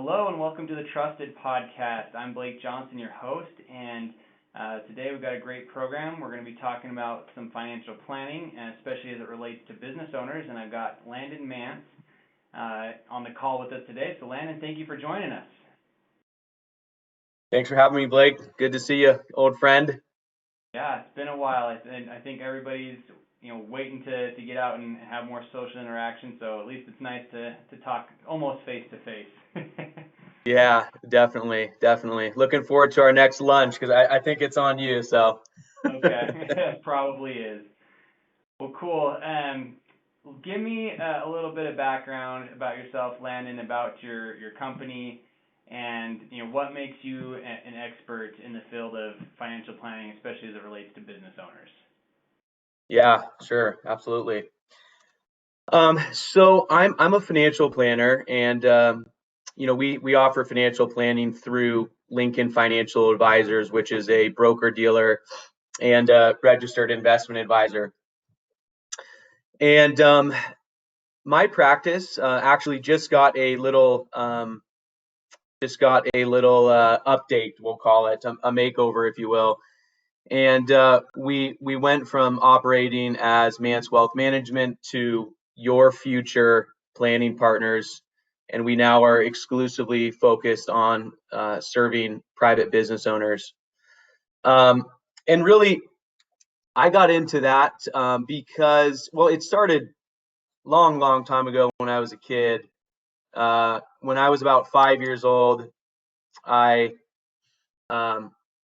Hello and welcome to the Trusted Podcast. I'm Blake Johnson, your host, and today we've got a great program. We're going to be talking about some financial planning, and especially as it relates to business owners. And I've got Landon Mance on the call with us today. So Landon, thank you for joining us. Thanks for having me, Blake. Good to see you, old friend. Yeah, it's been a while. I think everybody's waiting to get out and have more social interaction. So at least it's nice to talk almost face to face. Yeah, definitely. Looking forward to our next lunch because I think it's on you. So. Okay, probably is. Well, cool. Give me a little bit of background about yourself, Landon, about your company, and what makes you an expert in the field of financial planning, especially as it relates to business owners. Yeah, sure, absolutely. So I'm a financial planner, and we offer financial planning through Lincoln Financial Advisors, which is a broker dealer and a registered investment advisor. And my practice actually just got a little update, we'll call it a makeover, if you will. And we went from operating as Mance Wealth Management to Your Future Planning Partners, and we now are exclusively focused on serving private business owners. And really, I got into that because, well, it started long time ago when I was a kid. When I was about 5 years old, I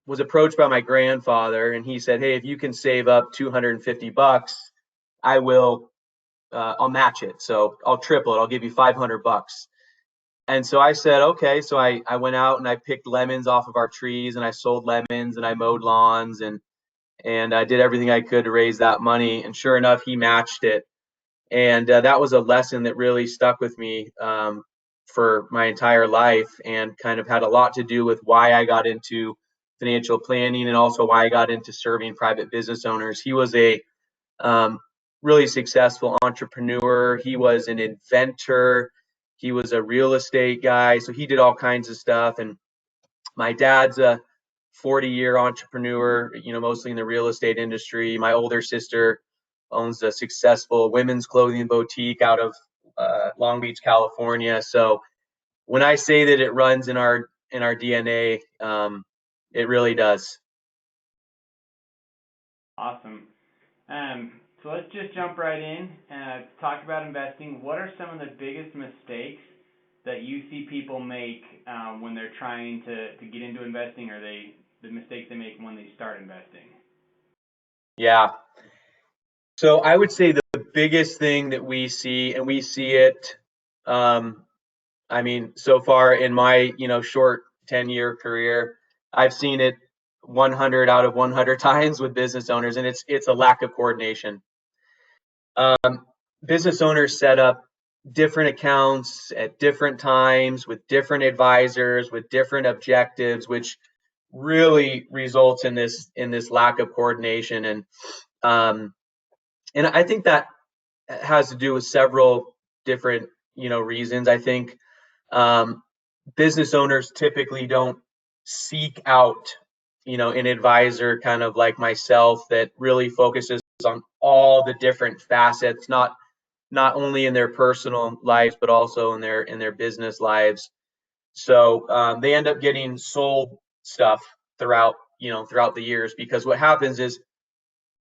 was approached by my grandfather, and he said, "Hey, if you can save up $250, I'll match it. So I'll triple it. I'll give you $500." And so I said, okay. So I went out and I picked lemons off of our trees, and I sold lemons, and I mowed lawns, and I did everything I could to raise that money. And sure enough, he matched it. And that was a lesson that really stuck with me for my entire life, and kind of had a lot to do with why I got into financial planning, and also why I got into serving private business owners. He was a really successful entrepreneur. He was an inventor. He was a real estate guy. So he did all kinds of stuff. And my dad's a 40-year entrepreneur, mostly in the real estate industry. My older sister owns a successful women's clothing boutique out of Long Beach, California. So when I say that it runs in our DNA, it really does. Awesome. So let's just jump right in and talk about investing. What are some of the biggest mistakes that you see people make when they're trying to get into investing, or the mistakes they make when they start investing? Yeah. So I would say the biggest thing that we see, and we see it, so far in my, short 10-year career, I've seen it 100 out of 100 times with business owners, and it's a lack of coordination. Business owners set up different accounts at different times with different advisors with different objectives, which really results in this lack of coordination. And I think that has to do with several different reasons. I think business owners typically don't seek out an advisor kind of like myself that really focuses on all the different facets, not only in their personal lives but also in their business lives. So they end up getting sold stuff throughout the years, because what happens is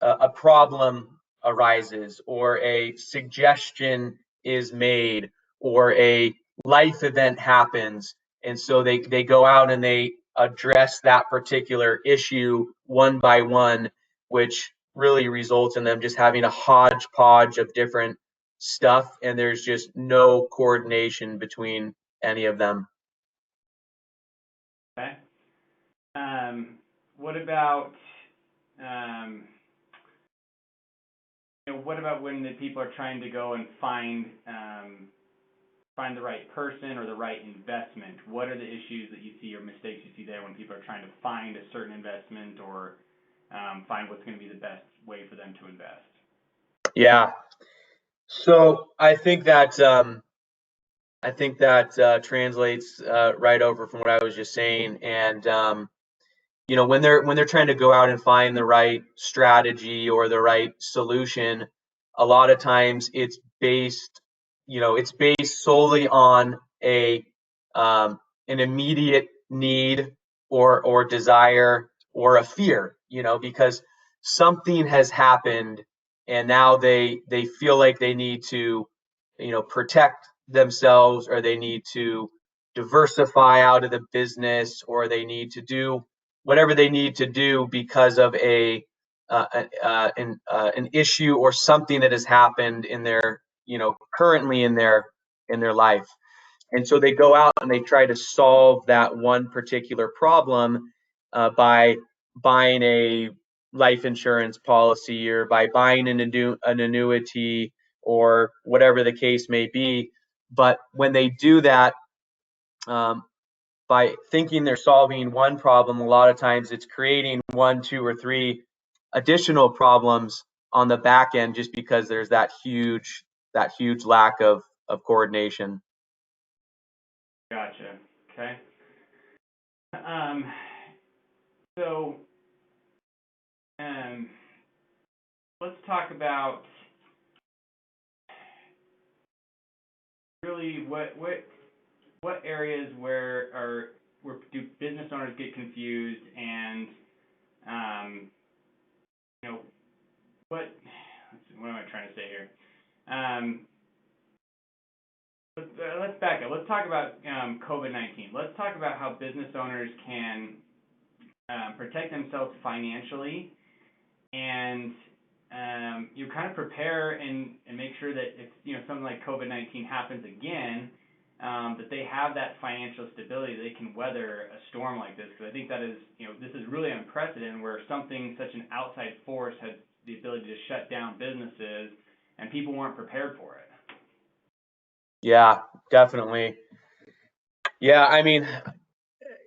a problem arises, or a suggestion is made, or a life event happens, and so they go out and they address that particular issue one by one, which really results in them just having a hodgepodge of different stuff, and there's just no coordination between any of them. Okay. What about what about when the people are trying to go and find the right person or the right investment? What are the issues that you see or mistakes you see there when people are trying to find a certain investment, or find what's going to be the best way for them to invest? Yeah. So I think that I think that translates right over from what I was just saying. And when they're trying to go out and find the right strategy or the right solution, a lot of times it's based solely on an immediate need or desire or a fear, because something has happened and now they feel like they need to protect themselves, or they need to diversify out of the business, or they need to do whatever they need to do because of an issue or something that has happened in their currently in their life. And so they go out and they try to solve that one particular problem by buying a life insurance policy, or by buying an annuity, or whatever the case may be. But when they do that, um, by thinking they're solving one problem, a lot of times it's creating one, two, or three additional problems on the back end, just because there's that huge lack of coordination. Gotcha. Okay. Um, so, um, let's talk about really what areas where do business owners get confused, and um, you know what am I trying to say here? Um, let's back up. Let's talk about COVID-19. Let's talk about how business owners can protect themselves financially, and you kind of prepare and make sure that if something like COVID-19 happens again, that they have that financial stability, they can weather a storm like this. Because I think that is, this is really unprecedented, where something such an outside force has the ability to shut down businesses, and people weren't prepared for it. Yeah, definitely. Yeah, I mean,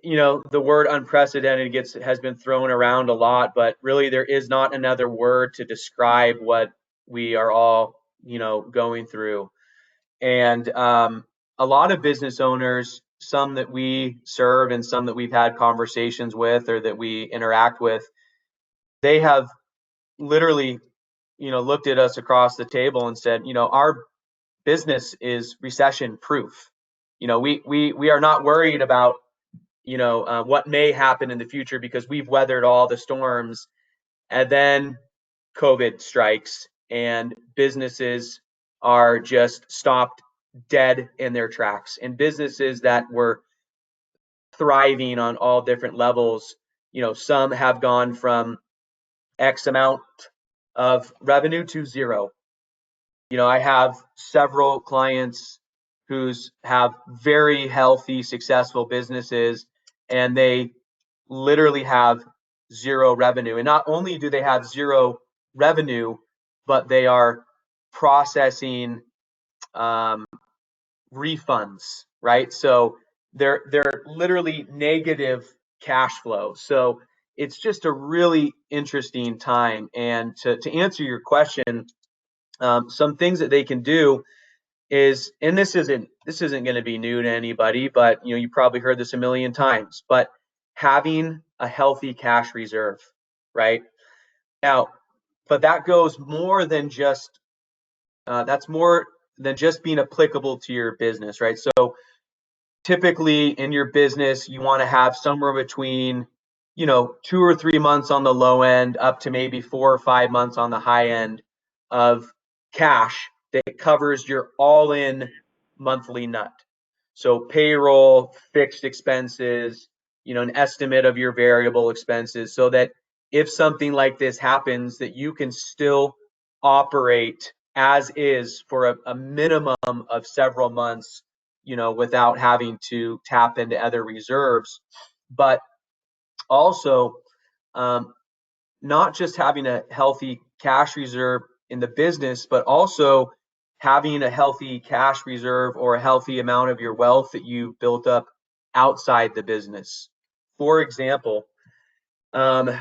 the word unprecedented has been thrown around a lot, but really there is not another word to describe what we are all, going through. And a lot of business owners, some that we serve and some that we've had conversations with or that we interact with, they have literally, looked at us across the table and said, our business is recession proof. We are not worried about what may happen in the future, because we've weathered all the storms. And then COVID strikes and businesses are just stopped dead in their tracks. And businesses that were thriving on all different levels, some have gone from X amount of revenue to zero. I have several clients who's have very healthy, successful businesses, and they literally have zero revenue. And not only do they have zero revenue, but they are processing refunds, right? So they're literally negative cash flow. So it's just a really interesting time. And to answer your question, some things that they can do is, and this isn't going to be new to anybody, but you probably heard this a million times, but having a healthy cash reserve, right? Now, but that goes more than just that's more than just being applicable to your business, right? So typically in your business, you want to have somewhere between 2 or 3 months on the low end, up to maybe 4 or 5 months on the high end of cash that covers your all-in monthly nut. So payroll, fixed expenses, an estimate of your variable expenses, so that if something like this happens, that you can still operate as is for a minimum of several months, without having to tap into other reserves. But also, not just having a healthy cash reserve in the business, but also having a healthy cash reserve or a healthy amount of your wealth that you built up outside the business. For example,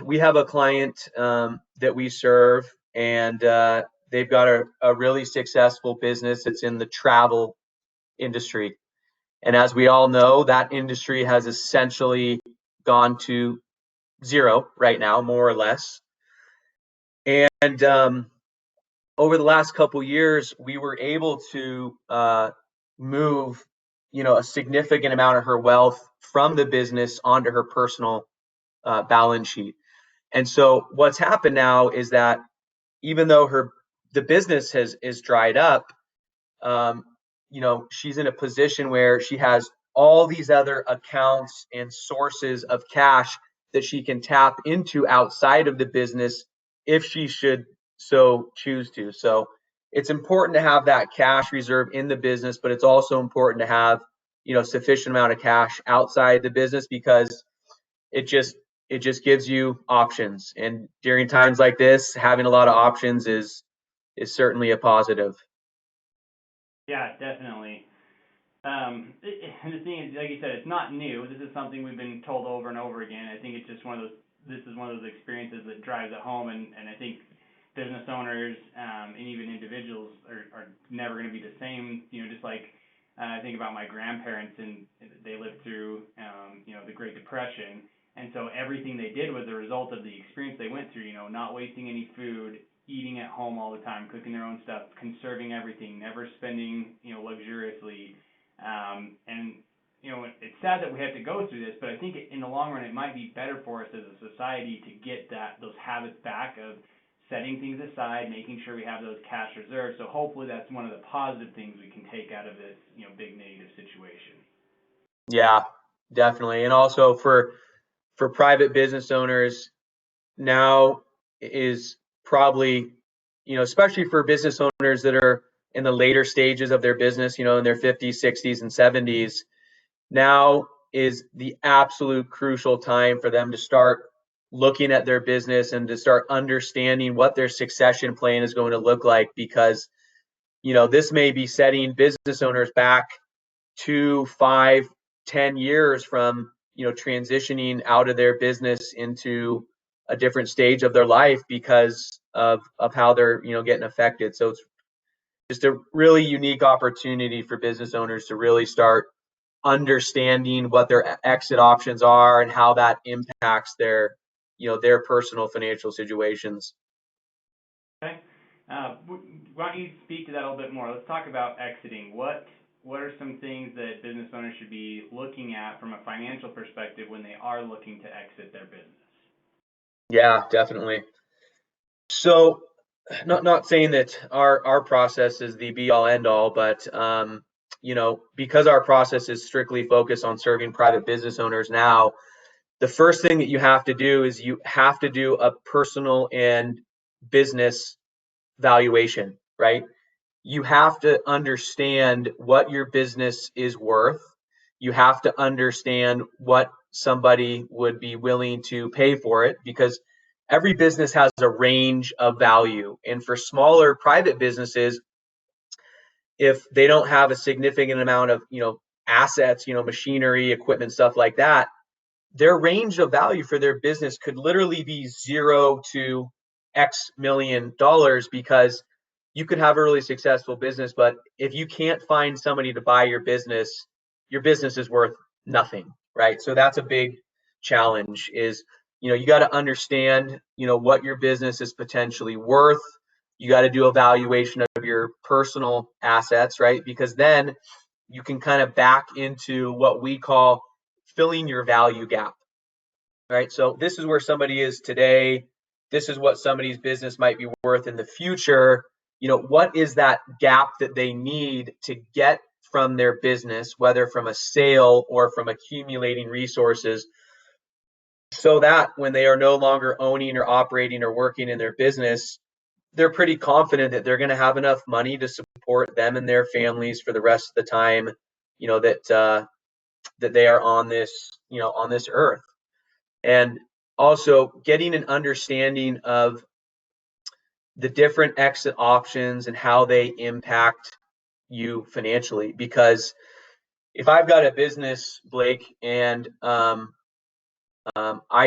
we have a client that we serve, and they've got a really successful business that's in the travel industry. And as we all know, that industry has essentially gone to zero right now, more or less. And over the last couple years, we were able to move, a significant amount of her wealth from the business onto her personal balance sheet. And so what's happened now is that even though the business is dried up, um, she's in a position where she has all these other accounts and sources of cash that she can tap into outside of the business if she should so choose to. So it's important to have that cash reserve in the business, but it's also important to have, sufficient amount of cash outside the business, because it just gives you options. And during times like this, having a lot of options is certainly a positive. Yeah, definitely. And the thing is, like you said, it's not new. This is something we've been told over and over again. I think it's just one of those. This is one of those experiences that drives it home, and I think business owners and even individuals are never going to be the same. Just like I think about my grandparents, and they lived through the Great Depression, and so everything they did was a result of the experience they went through. Not wasting any food, eating at home all the time, cooking their own stuff, conserving everything, never spending luxuriously. And it's sad that we have to go through this, but I think in the long run it might be better for us as a society to get those habits back of setting things aside, making sure we have those cash reserves. So hopefully that's one of the positive things we can take out of this big negative situation. Yeah, definitely. And also for private business owners, now is probably, especially for business owners that are in the later stages of their business, in their 50s, 60s, and 70s, now is the absolute crucial time for them to start looking at their business and to start understanding what their succession plan is going to look like, because this may be setting business owners back 2, 5, 10 years from transitioning out of their business into a different stage of their life because of how they're getting affected. So it's just a really unique opportunity for business owners to really start understanding what their exit options are and how that impacts their personal financial situations. Okay. Why don't you speak to that a little bit more? Let's talk about exiting. What are some things that business owners should be looking at from a financial perspective when they are looking to exit their business? Yeah, definitely. So, not saying that our process is the be all end all, but because our process is strictly focused on serving private business owners now, the first thing that you have to do is you have to do a personal and business valuation, right? You have to understand what your business is worth. You have to understand what somebody would be willing to pay for it, because every business has a range of value. And for smaller private businesses, if they don't have a significant amount of, assets, machinery, equipment, stuff like that, their range of value for their business could literally be 0 to X million dollars, because you could have a really successful business, but if you can't find somebody to buy your business is worth nothing, right? So that's a big challenge is, you got to understand, what your business is potentially worth. You got to do a valuation of your personal assets, right? Because then you can kind of back into what we call filling your value gap, right? So this is where somebody is today. This is what somebody's business might be worth in the future. What is that gap that they need to get from their business, whether from a sale or from accumulating resources, so that when they are no longer owning or operating or working in their business, they're pretty confident that they're going to have enough money to support them and their families for the rest of the time, that they are on this earth. And also getting an understanding of the different exit options and how they impact you financially. Because if I've got a business, Blake, and I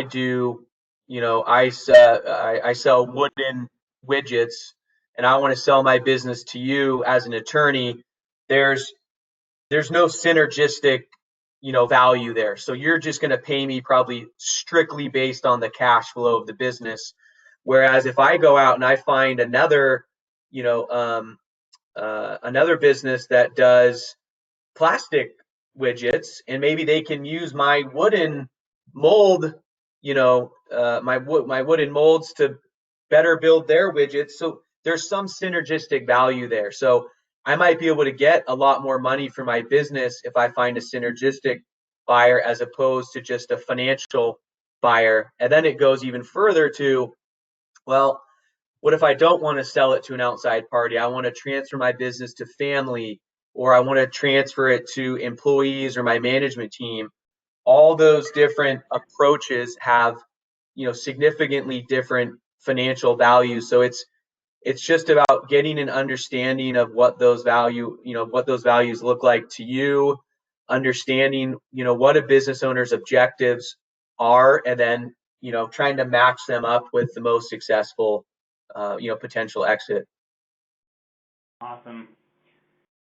do, I sell wooden widgets, and I want to sell my business to you as an attorney, there's there's no synergistic, value there. So you're just going to pay me probably strictly based on the cash flow of the business. Whereas if I go out and I find another, you know, another business that does plastic widgets, and maybe they can use my wooden mold, my wooden molds to better build their widgets. So there's some synergistic value there. So I might be able to get a lot more money for my business if I find a synergistic buyer as opposed to just a financial buyer. And then it goes even further to, well, what if I don't want to sell it to an outside party? I want to transfer my business to family, or I want to transfer it to employees or my management team. All those different approaches have, significantly different financial values. So it's just about getting an understanding of what those values look like to you, understanding, what a business owner's objectives are, and then, trying to match them up with the most successful, potential exit. Awesome.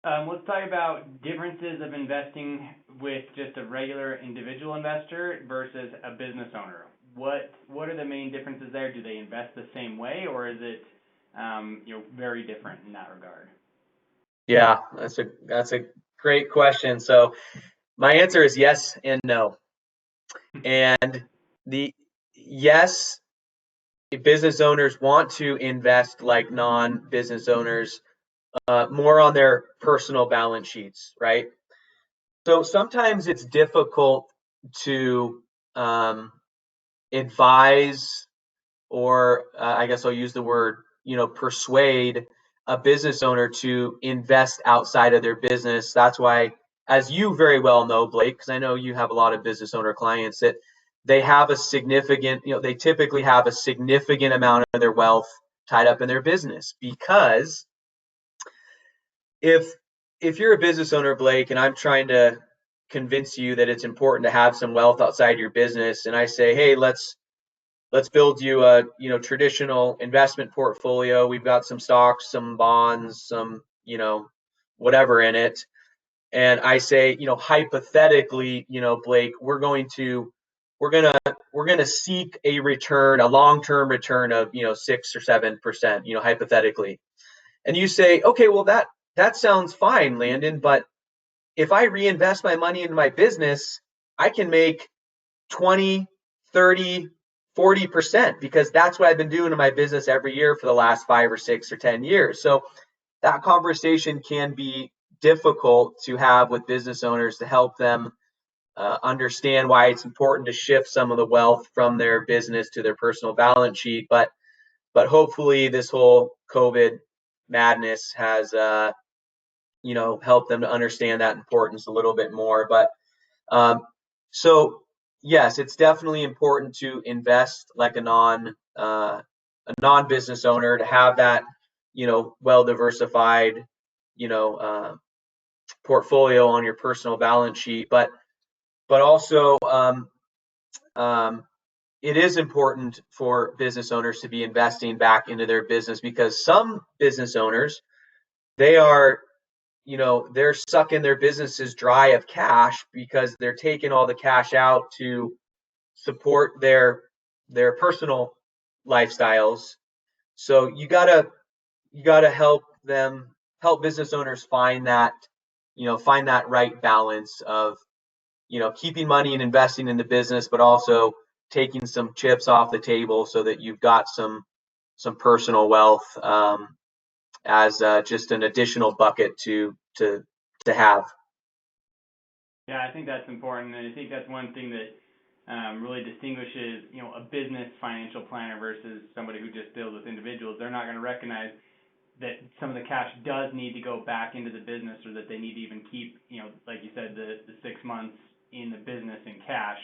Let's talk about differences of investing with just a regular individual investor versus a business owner. What are the main differences there? Do they invest the same way, or is it very different in that regard? Yeah, that's a great question. So my answer is yes and no. And the yes, business owners want to invest like non-business owners, more on their personal balance sheets, right? So sometimes it's difficult to advise, or I guess I'll use the word, persuade a business owner to invest outside of their business. That's why, as you very well know, Blake, because I know you have a lot of business owner clients, that they have a significant, they typically have a significant amount of their wealth tied up in their business. Because if you're a business owner, Blake, and I'm trying to convince you that it's important to have some wealth outside your business, and I say, hey, let's build you a traditional investment portfolio. We've got some stocks, some bonds, some whatever in it. And I say, hypothetically, Blake, we're gonna seek a return, a long-term return of 6 or 7%, hypothetically. And you say, okay, well that sounds fine, Landon, but if I reinvest my money into my business, I can make 20, 30, 40%, because that's what I've been doing in my business every year for the last 5 or 6 or 10 years. So that conversation can be difficult to have with business owners to help them understand why it's important to shift some of the wealth from their business to their personal balance sheet. But hopefully this whole COVID madness has helped them to understand that importance a little bit more. But so yes, it's definitely important to invest like a non-business owner, to have that well diversified portfolio on your personal balance sheet. But also it is important for business owners to be investing back into their business, because some business owners, they are they're sucking their businesses dry of cash because they're taking all the cash out to support their personal lifestyles. So you gotta help business owners find that right balance of keeping money and investing in the business, but also taking some chips off the table so that you've got some personal wealth, as just an additional bucket to have. Yeah, I think that's important, and I think that's one thing that really distinguishes, a business financial planner versus somebody who just deals with individuals. They're not going to recognize that some of the cash does need to go back into the business, or that they need to even keep, like you said, the 6 months in the business in cash.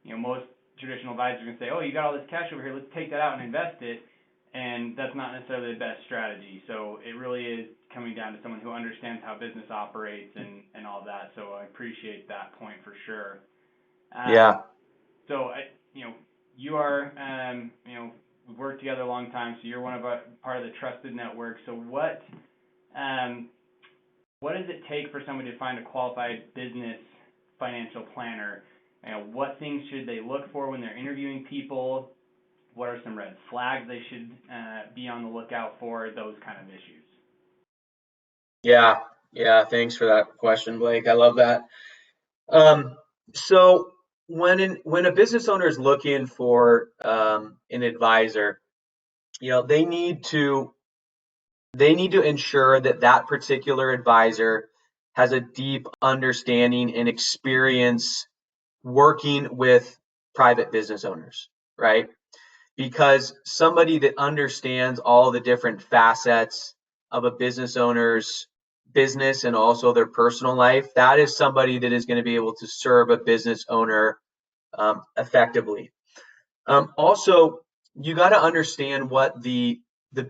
Most traditional advisors are going to say, oh, you got all this cash over here, let's take that out and invest it. And that's not necessarily the best strategy. So it really is coming down to someone who understands how business operates and all that. So I appreciate that point for sure. Yeah. So you are, we've worked together a long time, so you're one of our part of the trusted network. So what what does it take for somebody to find a qualified business financial planner? What things should they look for when they're interviewing people? What are some red flags they should be on the lookout for? Those kind of issues. Yeah, yeah. Thanks for that question, Blake. I love that. So when a business owner is looking for an advisor, they need to ensure that that particular advisor has a deep understanding and experience working with private business owners, right? Because somebody that understands all the different facets of a business owner's business and also their personal life, that is somebody that is going to be able to serve a business owner effectively. Also, you got to understand what the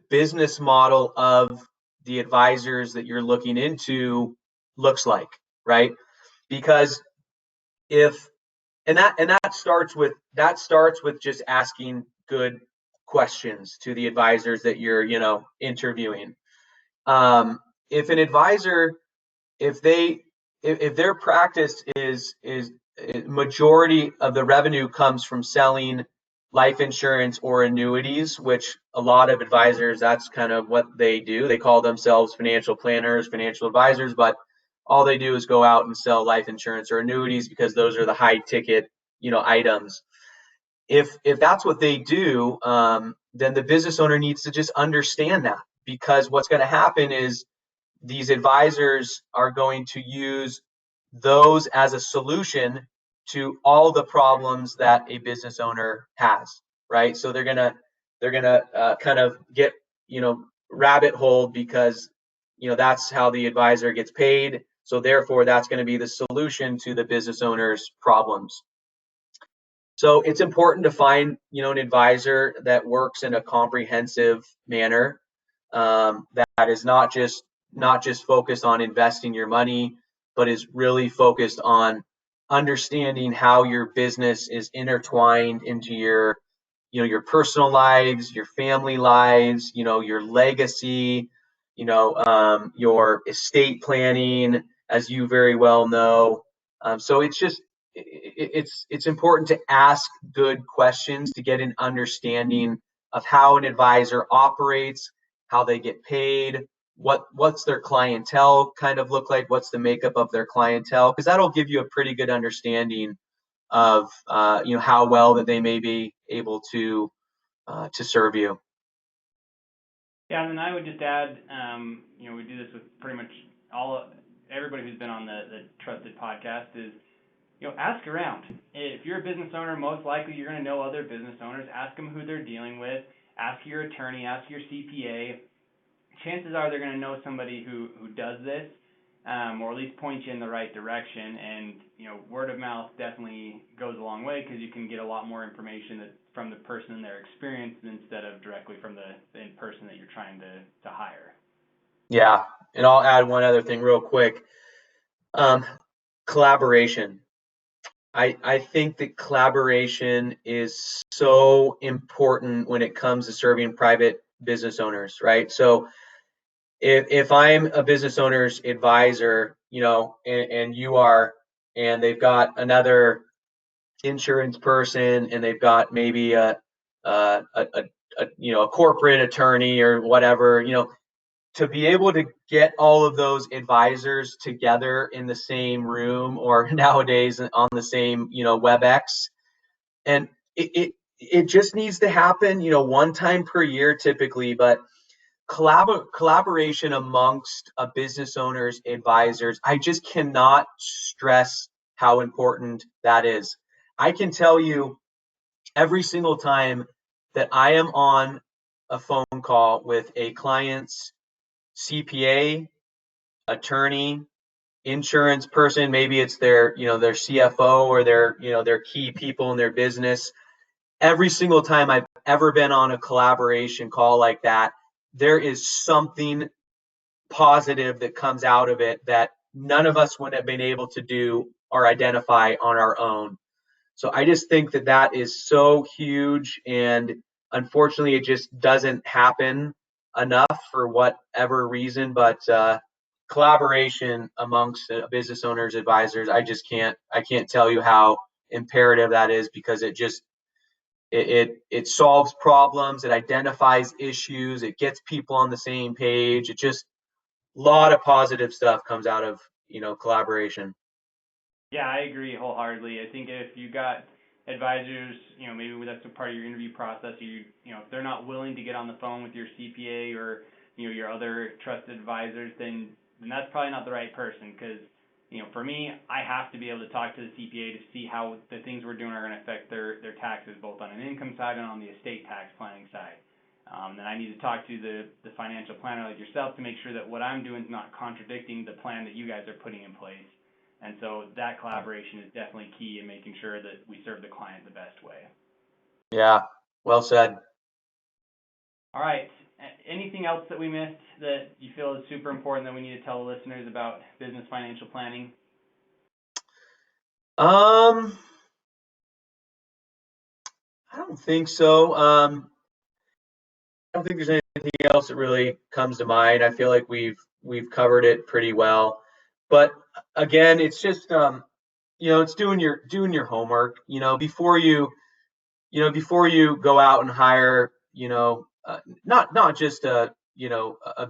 business model of the advisors that you're looking into looks like, right? Because if that starts with just asking good questions to the advisors that you're interviewing. If an advisor, if they if their practice is majority of the revenue comes from selling life insurance or annuities, which a lot of advisors, that's kind of what they do. They call themselves financial planners, financial advisors, but all they do is go out and sell life insurance or annuities because those are the high ticket items. If that's what they do, then the business owner needs to just understand that, because what's going to happen is these advisors are going to use those as a solution to all the problems that a business owner has, right? So they're gonna kind of get rabbit hole, because that's how the advisor gets paid. So therefore, that's going to be the solution to the business owner's problems. So it's important to find an advisor that works in a comprehensive manner, that is not just focused on investing your money, but is really focused on understanding how your business is intertwined into your personal lives, your family lives, your legacy, your estate planning, as you very well know. So it's important to ask good questions to get an understanding of how an advisor operates, how they get paid, what's their clientele kind of look like, what's the makeup of their clientele, because that'll give you a pretty good understanding of how well that they may be able to serve you. Yeah, and then I would just add, we do this with pretty much everybody who's been on the Trusted podcast is, ask around. If you're a business owner, most likely you're going to know other business owners. Ask them who they're dealing with. Ask your attorney. Ask your CPA. Chances are they're going to know somebody who does this, or at least point you in the right direction. And word of mouth definitely goes a long way, because you can get a lot more information from the person and their experience instead of directly from the person that you're trying to hire. Yeah, and I'll add one other thing real quick. Collaboration. I think that collaboration is so important when it comes to serving private business owners, right? So if I'm a business owner's advisor, and you are, and they've got another insurance person, and they've got maybe a corporate attorney or whatever, to be able to get all of those advisors together in the same room, or nowadays on the same WebEx, and it just needs to happen one time per year typically, but collaboration amongst a business owner's advisors, I just cannot stress how important that is. I can tell you, every single time that I am on a phone call with a client's CPA, attorney, insurance person, maybe it's their CFO or their key people in their business, every single time I've ever been on a collaboration call like that, there is something positive that comes out of it that none of us would have been able to do or identify on our own. So I just think that is so huge, and unfortunately it just doesn't happen enough for whatever reason, but collaboration amongst business owners, advisors, I can't tell you how imperative that is, because it solves problems, it identifies issues, it gets people on the same page. It just, a lot of positive stuff comes out of, collaboration. Yeah, I agree wholeheartedly. I think if you got advisors, maybe that's a part of your interview process, if they're not willing to get on the phone with your CPA or, your other trusted advisors, then that's probably not the right person. Because, for me, I have to be able to talk to the CPA to see how the things we're doing are going to affect their taxes, both on an income side and on the estate tax planning side. Then I need to talk to the financial planner like yourself to make sure that what I'm doing is not contradicting the plan that you guys are putting in place. And so that collaboration is definitely key in making sure that we serve the client the best way. Yeah, well said. All right. Anything else that we missed that you feel is super important that we need to tell the listeners about business financial planning? I don't think so. I don't think there's anything else that really comes to mind. I feel like we've covered it pretty well. But again, it's just it's doing your homework. Before you go out and hire, not just a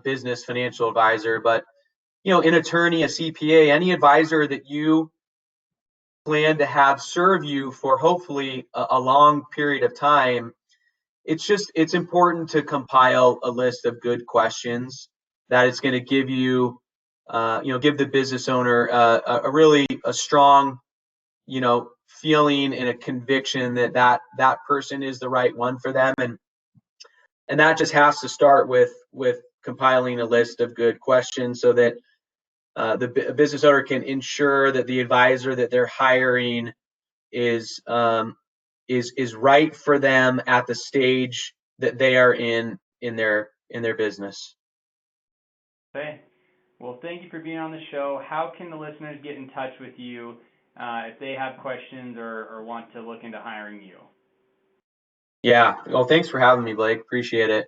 business financial advisor, but an attorney, a CPA, any advisor that you plan to have serve you for hopefully a long period of time. It's important to compile a list of good questions that it's going to give you, give the business owner a really strong, feeling and a conviction that person is the right one for them. And that just has to start with compiling a list of good questions, so that the business owner can ensure that the advisor that they're hiring is right for them at the stage that they are in their business. Okay. Well, thank you for being on the show. How can the listeners get in touch with you if they have questions or want to look into hiring you? Yeah. Well, thanks for having me, Blake. Appreciate it.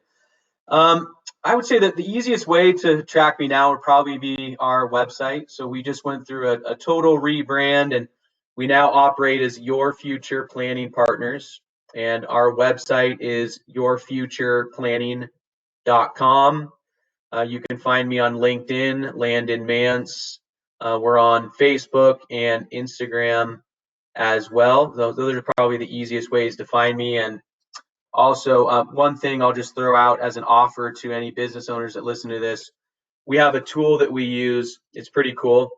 I would say that the easiest way to track me now would probably be our website. So we just went through a total rebrand, and we now operate as Your Future Planning Partners. And our website is yourfutureplanning.com. You can find me on LinkedIn, Landon Mance. We're on Facebook and Instagram as well. Those are probably the easiest ways to find me. And also, one thing I'll just throw out as an offer to any business owners that listen to this: we have a tool that we use. It's pretty cool.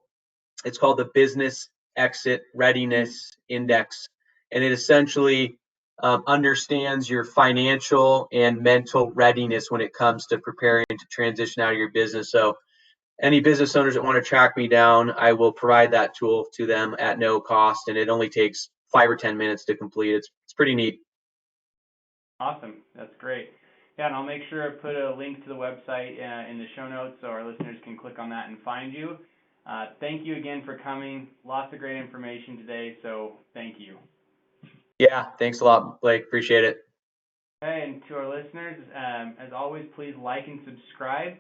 It's called the Business Exit Readiness Index, and it essentially understands your financial and mental readiness when it comes to preparing to transition out of your business. So any business owners that want to track me down, I will provide that tool to them at no cost, and it only takes 5 or 10 minutes to complete. It's pretty neat. Awesome. That's great. Yeah, and I'll make sure I put a link to the website in the show notes so our listeners can click on that and find you. Thank you again for coming. Lots of great information today, so thank you. Yeah, thanks a lot, Blake. Appreciate it. Okay, and to our listeners, as always, please like and subscribe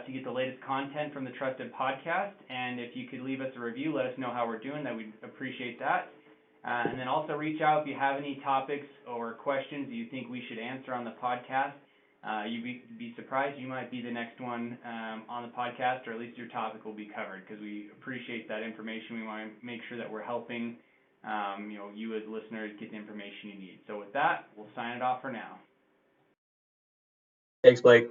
to get the latest content from the Trusted Podcast. And if you could leave us a review, let us know how we're doing. That we'd appreciate that. And then also reach out if you have any topics or questions you think we should answer on the podcast. You'd be surprised. You might be the next one on the podcast, or at least your topic will be covered, because we appreciate that information. We want to make sure that we're helping you as listeners get the information you need. So with that, we'll sign it off for now. Thanks, Blake.